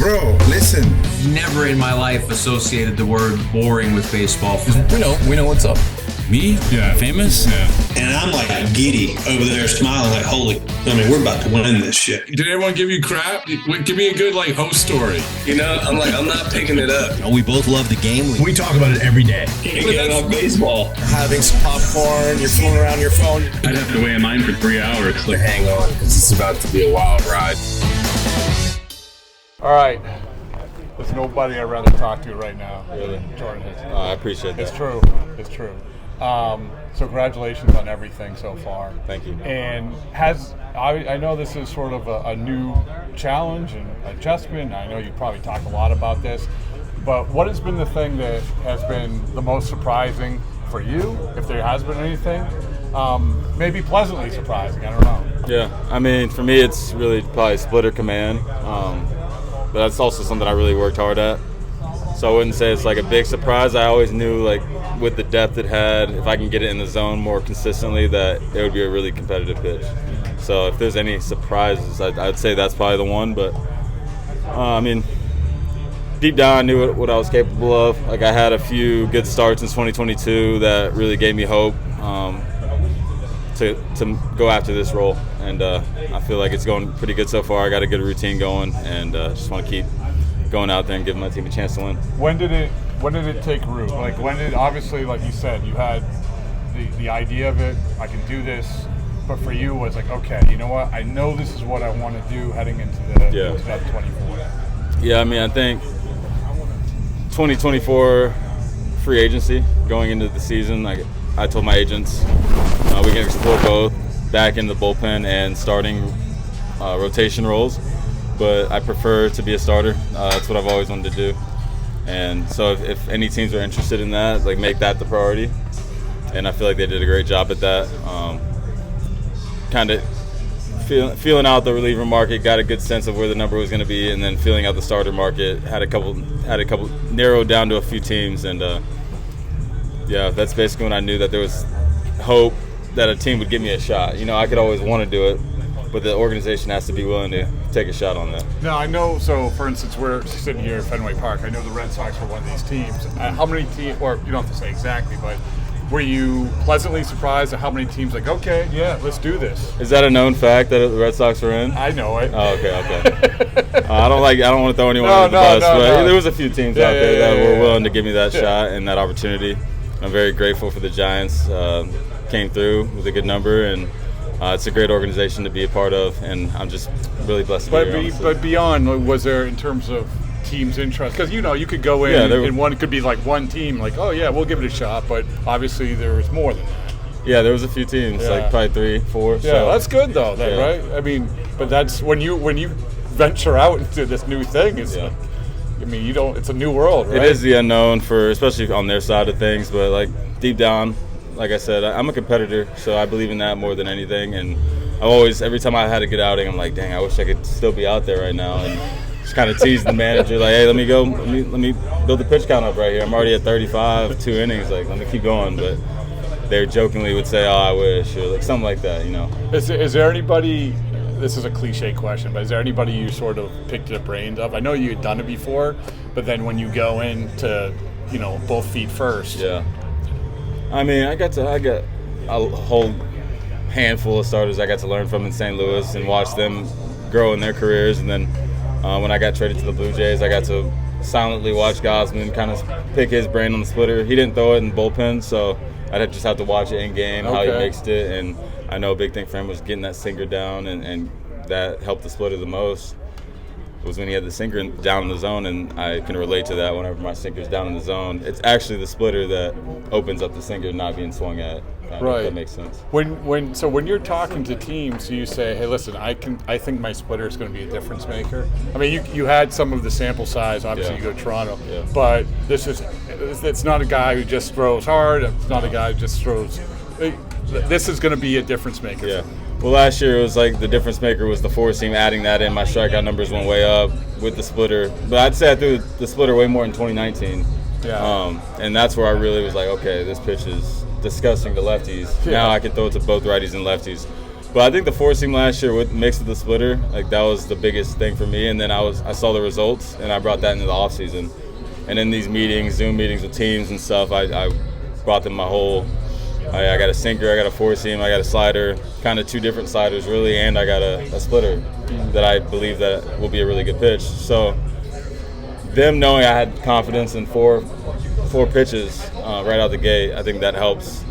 Bro, listen. Never in my life associated the word boring with baseball. We know what's up. Me? Yeah. Famous? Yeah. And I'm like giddy over there smiling like, we're about to win this shit. Did everyone give you crap? Give me a good host story. I'm not picking it up. We both love the game. We talk about it every day. Can't get enough baseball. Having some popcorn, you're fooling around your phone. I'd have to wait in line for 3 hours. Hang on, because it's about to be a wild ride. All right. There's nobody I'd rather talk to right now. Really? Jordan Hicks. I appreciate that. It's true. So congratulations on everything so far. Thank you. And I know this is sort of a new challenge and adjustment. I know you probably talk a lot about this, but what has been the thing that has been the most surprising for you, if there has been anything? Maybe pleasantly surprising, I don't know. Yeah, I mean, for me, it's really probably splitter command, but that's also something I really worked hard at. So I wouldn't say it's like a big surprise. I always knew, like, with the depth it had, if I can get it in the zone more consistently, that it would be a really competitive pitch. So if there's any surprises, I'd say that's probably the one. But, I mean, deep down I knew what I was capable of. Like, I had a few good starts in 2022 that really gave me hope to go after this role. And I feel like it's going pretty good so far. I got a good routine going, and just want to keep going out there and giving my team a chance to win. When did it take root? Like, obviously, like you said, you had the idea of it, I can do this, but for you was like, okay, you know what, I know this is what I want to do heading into the 2024. Yeah, I mean, I think 2024 free agency going into the season, like I told my agents, we can explore both back in the bullpen and starting rotation roles. But I prefer to be a starter. That's what I've always wanted to do. And so if any teams are interested in that, like, make that the priority. And I feel like they did a great job at that. Kind of feeling out the reliever market, got a good sense of where the number was going to be, and then feeling out the starter market, had a couple narrowed down to a few teams. And yeah, that's basically when I knew that there was hope that a team would give me a shot. You know, I could always want to do it, but the organization has to be willing to take a shot on that. No, I know. So, for instance, we're sitting here at Fenway Park. I know the Red Sox were one of these teams. How many teams, or you don't have to say exactly, but were you pleasantly surprised at how many teams, like, okay, yeah, let's do this? Is that a known fact that the Red Sox were in? I know it. Oh, okay. I don't want to throw anyone under the bus, but there was a few teams out there that were willing to give me that shot and that opportunity. I'm very grateful for the Giants. Came through with a good number, and it's a great organization to be a part of, and I'm just really blessed to be here. But beyond, was there, in terms of teams' interest? Because, you know, you could go in and one could be like one team, like, oh, yeah, we'll give it a shot, but obviously there was more than that. Yeah, there was a few teams, like probably 3, 4. Yeah, so that's good, though, right? I mean, but that's when you venture out into this new thing, it's like, I mean, it's a new world, right? It is the unknown, especially on their side of things, but, like, deep down, like I said, I'm a competitor, so I believe in that more than anything. And every time I had a good outing, I'm like, dang, I wish I could still be out there right now. And just kind of tease the manager, like, hey, let me build the pitch count up right here. I'm already at 35, 2 innings. Like, let me keep going. But they jokingly would say, oh, I wish, or like something like that, you know. Is there anybody? This is a cliche question, but is there anybody you sort of picked the brains of? I know you had done it before, but then when you go into, you know, both feet first. Yeah. I mean, I got a whole handful of starters I got to learn from in St. Louis and watch them grow in their careers. And then when I got traded to the Blue Jays, I got to silently watch Gosman kind of pick his brain on the splitter. He didn't throw it in the bullpen, so I'd just have to watch it in game, how he mixed it. And I know a big thing for him was getting that sinker down, and that helped the splitter the most. Was when he had the sinker down in the zone, and I can relate to that whenever my sinker's down in the zone. It's actually the splitter that opens up the sinker not being swung at. Right. If that makes sense. When you're talking to teams, you say, hey, listen, I think my splitter is going to be a difference maker. I mean, you had some of the sample size. Obviously, you go to Toronto, but it's not a guy who just throws hard. It's not a guy who just throws. This is going to be a difference maker. Yeah. Well, last year it was like the difference maker was the four seam, adding that in. My strikeout numbers went way up with the splitter. But I'd say I threw the splitter way more in 2019. Yeah. And that's where I really was like, okay, this pitch is disgusting to lefties. Yeah. Now I can throw it to both righties and lefties. But I think the four seam last year with mixed with the splitter, like that was the biggest thing for me. And then I saw the results, and I brought that into the offseason. And in these meetings, Zoom meetings with teams and stuff, I brought them my whole. I got a sinker, I got a four seam, I got a slider, kind of two different sliders really, and I got a splitter that I believe that will be a really good pitch. So them knowing I had confidence in four pitches right out the gate, I think that helps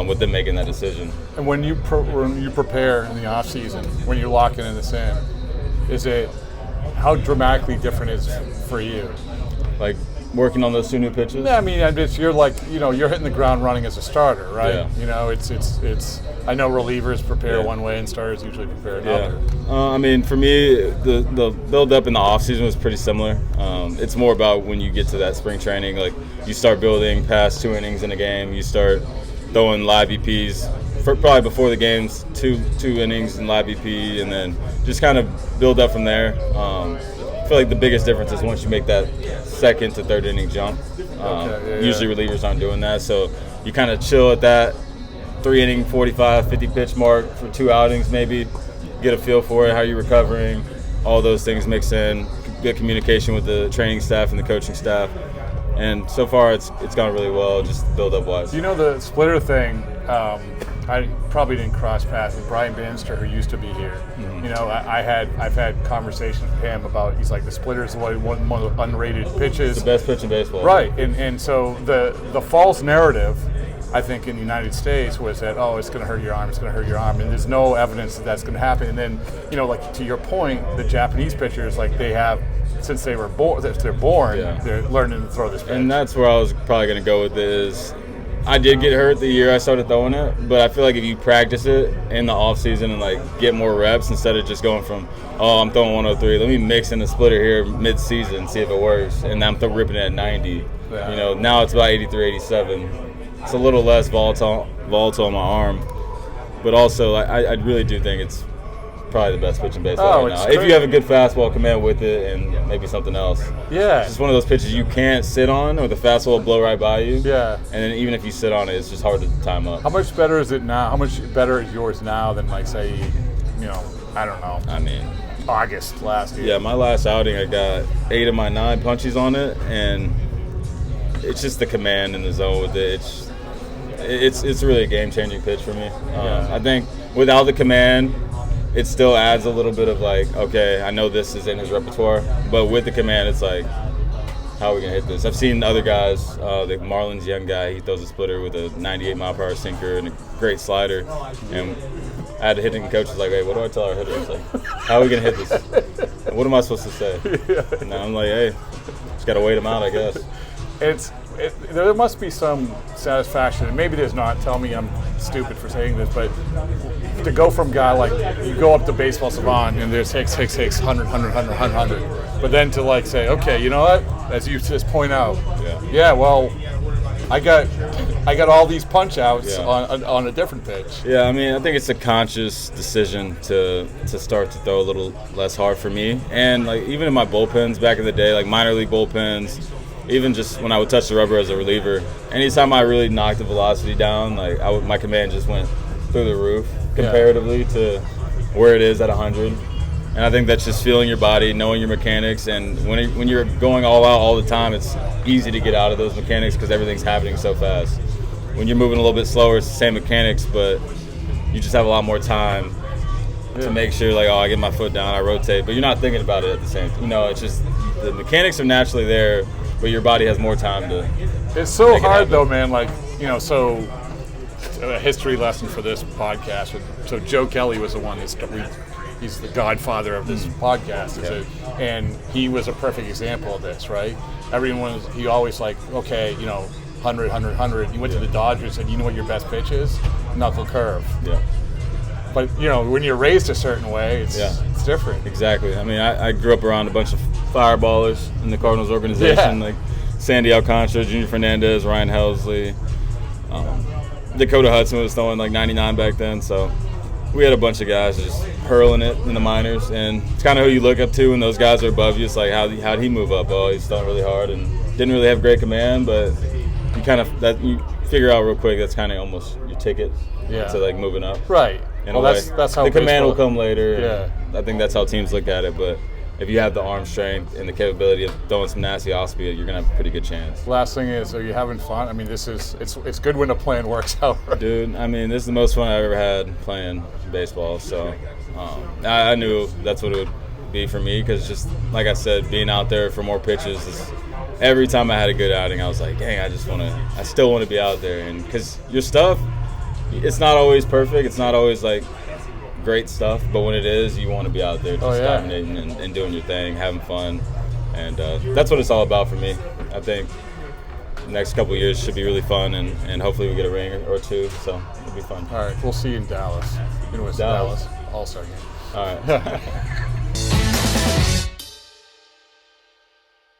with them making that decision. And when you prepare in the off season, when you're locking in the sim, is it how dramatically different is it for you? Like working on those two new pitches? Yeah, I mean, you're like, you're hitting the ground running as a starter, right? Yeah. It's. I know relievers prepare one way and starters usually prepare another. I mean, for me, the build up in the off season was pretty similar. It's more about when you get to that spring training, like you start building past 2 innings in a game, you start throwing live EPs. Probably before the games, two innings in live EP, and then just kind of build up from there. I feel like the biggest difference is once you make that second to third inning jump. Usually relievers aren't doing that, so you kind of chill at that 3 inning, 45, 50 pitch mark for 2 outings maybe, get a feel for it, how you're recovering, all those things mix in, good communication with the training staff and the coaching staff. And so far it's gone really well, just build-up wise. The splitter thing, I probably didn't cross paths with Brian Bannister, who used to be here. Mm-hmm. I've had conversations with him about, he's like, the splitter is one of the unrated pitches. It's the best pitch in baseball. Right, and so the false narrative, I think, in the United States was that, it's going to hurt your arm, and there's no evidence that that's going to happen. And then, like to your point, the Japanese pitchers, like they have, since they're born, they're learning to throw this pitch. And that's where I was probably going to go with it is, I did get hurt the year I started throwing it, but I feel like if you practice it in the off season and like get more reps instead of just going from, I'm throwing 103, let me mix in the splitter here mid-season, see if it works, and I'm ripping it at 90. Yeah. Now it's about 83, 87. It's a little less volatile on my arm, but also I really do think it's probably the best pitch in baseball right now. If you have a good fastball, command with it, and maybe something else. Yeah. It's just one of those pitches you can't sit on, or the fastball will blow right by you. Yeah. And then even if you sit on it, it's just hard to time up. How much better is it now? How much better is yours now than, like, say, I don't know. I mean, August last year. Yeah, my last outing, I got 8 of my 9 punchies on it, and it's just the command in the zone with it. It's really a game-changing pitch for me. I think without the command, it still adds a little bit of like, okay, I know this is in his repertoire, but with the command, it's like, how are we gonna hit this? I've seen other guys, the Marlins young guy, he throws a splitter with a 98 mile per hour sinker and a great slider, and I had the hitting coach was like, hey, what do I tell our hitters? Like, how are we gonna hit this? What am I supposed to say? And I'm like, hey, just gotta wait him out, I guess. There must be some satisfaction, and maybe there's not. Tell me I'm stupid for saying this, but to go from guy like, you go up to Baseball Savant and there's Hicks, 100, but then to like say, okay, you know what? As you just point out, well, I got all these punch outs on a different pitch. Yeah, I mean, I think it's a conscious decision to start to throw a little less hard for me, and like even in my bullpens back in the day, like minor league bullpens. Even just when I would touch the rubber as a reliever, anytime I really knocked the velocity down, like my command just went through the roof comparatively to where it is at 100. And I think that's just feeling your body, knowing your mechanics, and when you're going all out all the time, it's easy to get out of those mechanics because everything's happening so fast. When you're moving a little bit slower, it's the same mechanics, but you just have a lot more time to make sure, like, I get my foot down, I rotate, but you're not thinking about it at the same time. It's just the mechanics are naturally there, but your body has more time to. It's so hard though, man. Like, so a history lesson for this podcast. So Joe Kelly was the one he's the godfather of this podcast, and he was a perfect example of this, right? He always like, okay, 100. He went to the Dodgers and you know what your best pitch is? Knuckle curve. Yeah. But when you're raised a certain way, it's different. Exactly. I mean, I grew up around a bunch of fireballers in the Cardinals organization, like Sandy Alcantara, Junior Fernandez, Ryan Helsley. Dakota Hudson was throwing like 99 back then, so we had a bunch of guys just hurling it in the minors, and it's kind of who you look up to when those guys are above you. It's like, how'd he move up? Oh, he's throwing really hard and didn't really have great command, but you figure out real quick that's kind of almost your ticket to like moving up. Right. in Well, a way. that's how the command will baseball- come later. Yeah. I think that's how teams look at it. But if you have the arm strength and the capability of throwing some nasty off speed, you're gonna have a pretty good chance. Last thing is, are you having fun? I mean, it's good when the plan works out. Right? Dude, I mean, this is the most fun I've ever had playing baseball. So I knew that's what it would be for me because just like I said, being out there for more pitches is. Every time I had a good outing, I was like, dang, I still want to be out there. And because your stuff, it's not always perfect. It's not always like great stuff. But when it is, you want to be out there just dominating and doing your thing, having fun. And that's what it's all about for me. I think the next couple of years should be really fun. And hopefully we get a ring or two. So it'll be fun. All right, we'll see you in Dallas. You know, it's Dallas. All-Star game. All right.